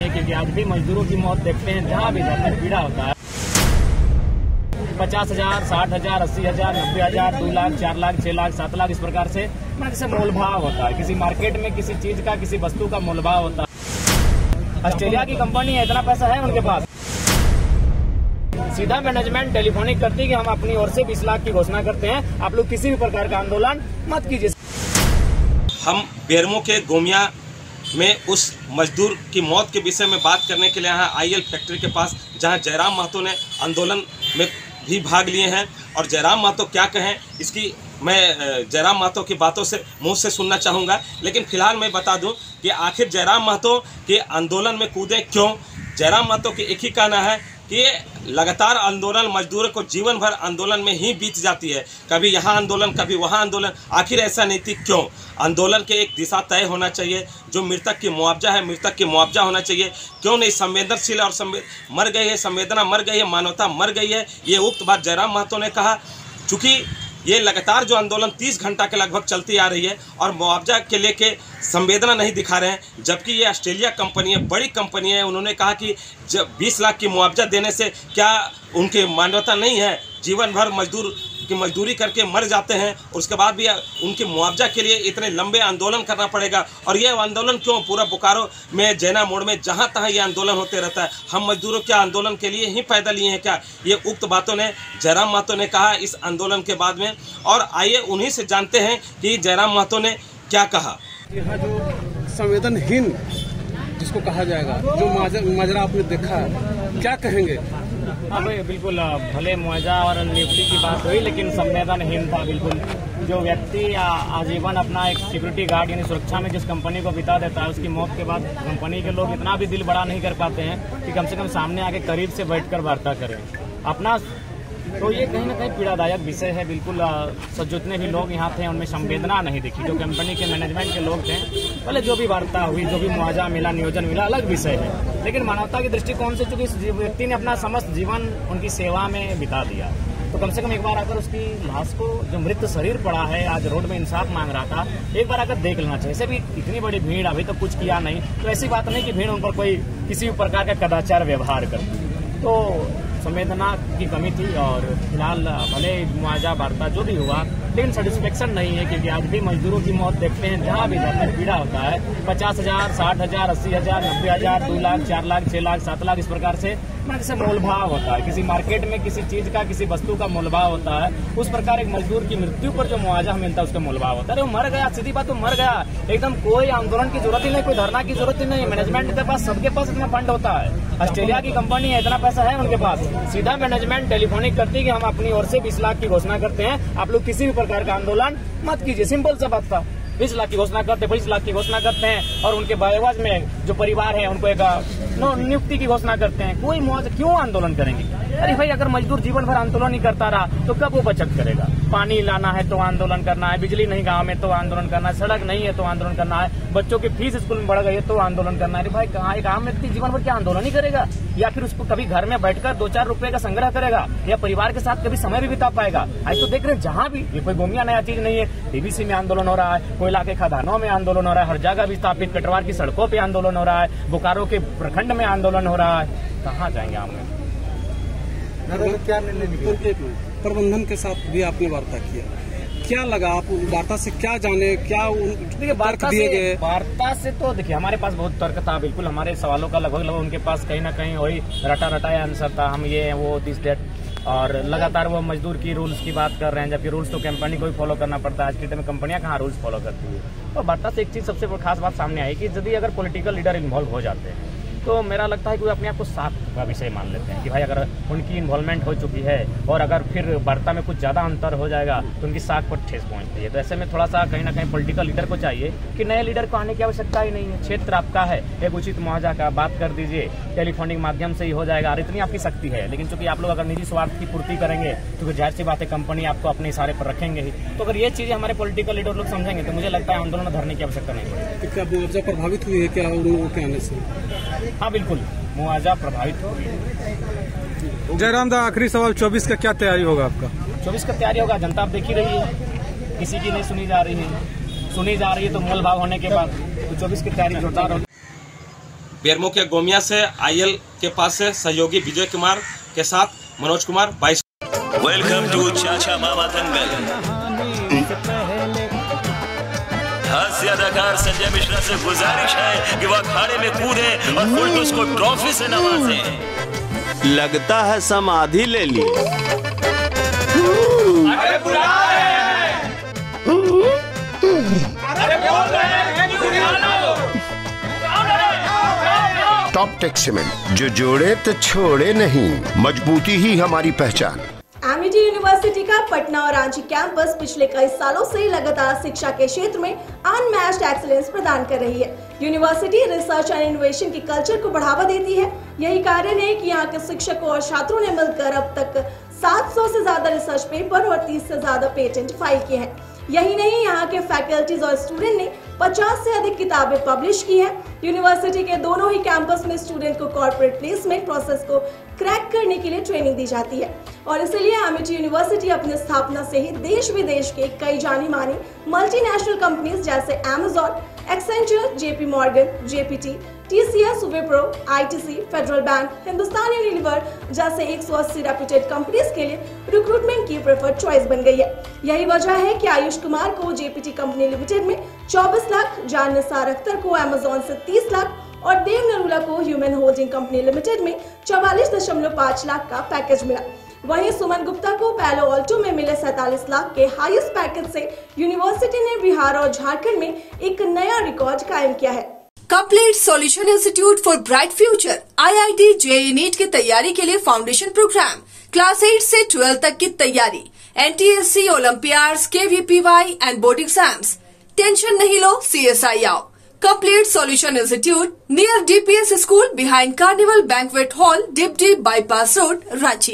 क्योंकि आज भी मजदूरों की मौत देखते हैं जहाँ भी जाते हैं पीड़ा होता है। 50,000, 60,000, 80,000, 90,000, 2 लाख, 4 लाख, 6 लाख, 7 लाख, इस प्रकार से जैसे मोल भाव होता है। किसी मार्केट में किसी चीज का, किसी वस्तु का मोल भाव होता है। ऑस्ट्रेलिया की कंपनी है, इतना पैसा है उनके पास, सीधा मैनेजमेंट टेलीफोनिक करती है कि हम अपनी ओर से 20 लाख की घोषणा करते हैं, आप लोग किसी भी प्रकार का आंदोलन मत कीजिए। हम बेरमो के गोमिया में उस मजदूर की मौत के विषय में बात करने के लिए यहाँ आईएल फैक्ट्री के पास, जहाँ जयराम महतो ने आंदोलन में भी भाग लिए हैं और जयराम महतो क्या कहें इसकी मैं जयराम महतो की बातों से मुंह से सुनना चाहूँगा। लेकिन फिलहाल मैं बता दूं कि आखिर जयराम महतो के आंदोलन में कूदे क्यों। जयराम महतो की एक ही कहना है कि लगातार आंदोलन मजदूरों को जीवन भर आंदोलन में ही बीत जाती है, कभी यहाँ आंदोलन कभी वहाँ आंदोलन। आखिर ऐसा नीति क्यों? आंदोलन के एक दिशा तय होना चाहिए, जो मृतक की मुआवजा है मृतक की मुआवजा होना चाहिए। क्यों नहीं? संवेदनशील और मर गई है, संवेदना मर गई है, मानवता मर गई है। ये उक्त बात जयराम महतो ने कहा। चूँकि ये लगातार जो आंदोलन 30 घंटा के लगभग चलती आ रही है और मुआवजा के लेके संवेदना नहीं दिखा रहे हैं, जबकि ये ऑस्ट्रेलिया कंपनी है, बड़ी कंपनी है। उन्होंने कहा कि जब 20 लाख की मुआवजा देने से क्या उनके मानवता नहीं है? जीवन भर मजदूर की मजदूरी करके मर जाते हैं, उसके बाद भी उनके मुआवजा के लिए इतने लंबे आंदोलन करना पड़ेगा। और ये आंदोलन क्यों? पूरा बोकारो में, जैना मोड़ में, जहाँ तहाँ ये आंदोलन होते रहता है। हम मजदूरों के आंदोलन के लिए ही पैदा लिए हैं क्या? ये उक्त बातों ने जयराम महतो ने कहा इस आंदोलन के बाद में। और आइए उन्हीं से जानते हैं कि जयराम महतो ने क्या कहा। यहाँ जो संवेदनहीन जिसको कहा जाएगा, जो माजरा आपने देखा है, क्या कहेंगे? हाँ भाई, बिल्कुल भले मुआवजा और नियुक्ति की बात हुई, लेकिन संवेदनहीन था बिल्कुल। जो व्यक्ति आजीवन अपना एक सिक्योरिटी गार्ड यानी सुरक्षा में जिस कंपनी को बिता देता है, उसकी मौत के बाद कंपनी के लोग इतना भी दिल बड़ा नहीं कर पाते हैं कि कम से कम सामने आके करीब से बैठकर वार्ता करें अपना। तो ये कहीं ना कहीं पीड़ादायक विषय है। बिल्कुल जितने भी लोग यहाँ थे उनमें संवेदना नहीं दिखी। जो कंपनी के मैनेजमेंट के लोग थे, पहले जो भी वार्ता हुई, जो भी मुआवजा मिला, नियोजन मिला, अलग विषय है, लेकिन मानवता के दृष्टिकोण से चूंकि इस व्यक्ति ने अपना समस्त जीवन उनकी सेवा में बिता दिया, तो कम से कम एक बार आकर उसकी लाश को, जो मृत शरीर पड़ा है, आज रोड में इंसाफ मांग रहा था, एक बार आकर देख लेना चाहिए। ऐसे भी इतनी बड़ी भीड़, अभी तो कुछ किया नहीं, तो ऐसी बात नहीं कि भीड़ उन पर कोई किसी भी प्रकार का कदाचार व्यवहार करती। तो संवेदना की कमी थी और फिलहाल भले मुआवजा वार्ता जो भी हुआ, लेकिन सेटिस्फेक्शन नहीं है, क्योंकि आज भी मजदूरों की मौत देखते हैं जहाँ भी जाते हैं पीड़ा होता है। 50,000, 60,000, 80,000, 90,000, 2 लाख, 4 लाख, 6 लाख, 7 लाख, इस प्रकार से जैसे मोल भाव होता है। किसी मार्केट में किसी चीज का, किसी वस्तु का मोल भाव होता है, उस प्रकार एक मजदूर की मृत्यु पर जो मुआवजा मिलता है उसका मोल भाव होता है। अरे वो मर गया, सीधी बात, वो मर गया, एकदम कोई आंदोलन की जरूरत ही नहीं, कोई धरना की जरूरत ही नहीं। मैनेजमेंट के पास, सबके पास इतना फंड होता है। ऑस्ट्रेलिया की कंपनी है, इतना पैसा है उनके पास, सीधा मैनेजमेंट टेलीफोनिक करती है कि हम अपनी ओर से 20 लाख की घोषणा करते हैं, आप लोग किसी भी प्रकार का आंदोलन मत कीजिए। सिंपल सा बात था। 20 लाख की घोषणा करते, 20 लाख की घोषणा करते हैं और उनके बायवाज में जो परिवार है उनको एक नियुक्ति की घोषणा करते हैं। कोई मुआवजा क्यों आंदोलन करेंगे? अरे भाई, अगर मजदूर जीवन भर आंदोलन नहीं करता रहा तो कब वो बचत करेगा? पानी लाना है तो आंदोलन करना है, बिजली नहीं गांव में तो आंदोलन करना है, सड़क नहीं है तो आंदोलन करना है, बच्चों की फीस स्कूल में बढ़ गई है तो आंदोलन करना है। अरे भाई, कहाँ एक आम व्यक्ति जीवन भर क्या आंदोलन ही करेगा? या फिर उसको कभी घर में बैठकर 2-4 रुपए का संग्रह करेगा, या परिवार के साथ कभी समय भी बिता पाएगा? आज तो देख रहे हैं जहाँ भी, ये कोई गोमिया नया चीज नहीं है। डीवीसी में आंदोलन हो रहा है, कोयला के खदानों में आंदोलन हो रहा है, हर जगह विस्थापित कटवार की सड़कों पे आंदोलन हो रहा है, बोकारो के प्रखंड में आंदोलन हो रहा है। कहाँ जाएंगे आम में? क्या निर्णय निकला? प्रबंधन के साथ भी आपने वार्ता किया, क्या लगा? आप वार्ता से क्या जाने, क्या देखिए वार्ता से तो देखिए हमारे पास बहुत तर्क था। बिल्कुल हमारे सवालों का लगभग उनके पास कहीं ना कहीं वही रटाया आंसर था, हम ये वो दिस दैट, और लगातार वो मजदूर की रूल्स की बात कर रहे हैं, जबकि रूल्स तो कंपनी को ही फॉलो करना पड़ता है। आज के टाइम में कंपनियां कहाँ रूल्स फॉलो करती है? तो वार्ता से एक चीज सबसे खास बात सामने आई कि यदि अगर पॉलिटिकल लीडर इन्वॉल्व हो जाते हैं तो मेरा लगता है कि वो अपने आप को साख का विषय मान लेते हैं कि भाई अगर उनकी इन्वॉल्वमेंट हो चुकी है और अगर फिर वार्ता में कुछ ज़्यादा अंतर हो जाएगा तो उनकी साख पर ठेस पहुंचती है। तो ऐसे में थोड़ा सा कहीं ना कहीं पॉलिटिकल लीडर को चाहिए कि नए लीडर को आने की आवश्यकता ही नहीं है। क्षेत्र आपका है, एक उचित मुआवजा का बात कर दीजिए, टेलीफोनिक माध्यम से ही हो जाएगा और इतनी आपकी शक्ति है। लेकिन चूंकि आप लोग अगर निजी स्वार्थ की पूर्ति करेंगे तो जाहिर सी बात है कंपनी आपको अपने इशारे पर रखेंगे ही। तो अगर ये चीज़ें हमारे पॉलिटिकल लीडर लोग समझेंगे तो मुझे लगता है आंदोलन धरने की आवश्यकता नहीं पड़ेगी। क्या मुआवजा प्रभावित हुई है क्या उन लोगों के आने से? हाँ बिल्कुल, मुआवजा प्रभावित होगी। जयराम दा, आखिरी सवाल, 24 का क्या तैयारी होगा आपका? 24 का तैयारी होगा, जनता आप देख ही रही है, किसी की नहीं सुनी जा रही है तो मोल भाव होने के बाद तो 24 की तैयारी जोरदार होगी। बेरमो के गोमिया से आईएल के पास से सहयोगी विजय कुमार के साथ मनोज कुमार 22। वेलकम टू चाचा मामा दंगल। हास्य अदाकार संजय मिश्रा से गुजारिश है कि वह अखाड़े में कूदे और फुलटूस को ट्रॉफी से नवाजे। लगता है समाधि ले ली। अरे बुला रहे हैं। अरे बोल रहे हैं कि बुला लो। टॉप टेक सीमेंट, जो जोड़े तो छोड़े नहीं, मजबूती ही हमारी पहचान। एमिटी यूनिवर्सिटी का पटना और रांची कैंपस पिछले कई सालों से लगातार शिक्षा के क्षेत्र में अनमैच्ड एक्सीलेंस प्रदान कर रही है। यूनिवर्सिटी रिसर्च एंड इनोवेशन की कल्चर को बढ़ावा देती है। यही कारण है कि यहाँ के शिक्षकों और छात्रों ने मिलकर अब तक 700 से ज्यादा रिसर्च पेपर और 30 से ज्यादा पेटेंट फाइल किए हैं। यही नहीं, यहाँ के फैकल्टीज और स्टूडेंट ने 50 से अधिक किताबें पब्लिश की हैं। यूनिवर्सिटी के दोनों ही कैंपस में स्टूडेंट को कॉर्पोरेट प्लेसमेंट प्रोसेस को क्रैक करने के लिए ट्रेनिंग दी जाती है और इसलिए एमिटी यूनिवर्सिटी अपनी स्थापना से ही देश विदेश के कई जानी मानी मल्टीनेशनल कंपनीज जैसे Amazon, Accenture, JP Morgan, GPT, TCS, Wipro, ITC, federal bank, Hindustan Unilever जैसे 180 रेप्यूटेड कंपनीज के लिए रिक्रूटमेंट की प्रेफर्ड चॉइस बन गई है। यही वजह है कि आयुष कुमार को जेपीटी कंपनी लिमिटेड में 24 लाख, जान निसार अख्तर को अमेज़न से 30 लाख और देव नरूला को ह्यूमन होल्डिंग कंपनी लिमिटेड में 44.5 लाख का पैकेज मिला। वहीं सुमन गुप्ता को पैलो ऑल्टो में मिले 47 लाख के हाईएस्ट पैकेज से यूनिवर्सिटी ने बिहार और झारखंड में एक नया रिकॉर्ड कायम किया है। Complete solution institute for bright future IIT JEE NEET की तैयारी के लिए फाउंडेशन प्रोग्राम, क्लास 8 से 12 तक की तैयारी, NTSC, olympiads, KVPY and board exams. Tension नहीं लो, CSI आओ। Complete solution institute near DPS school behind carnival banquet hall, डिपडी बाईपास रोड, रांची।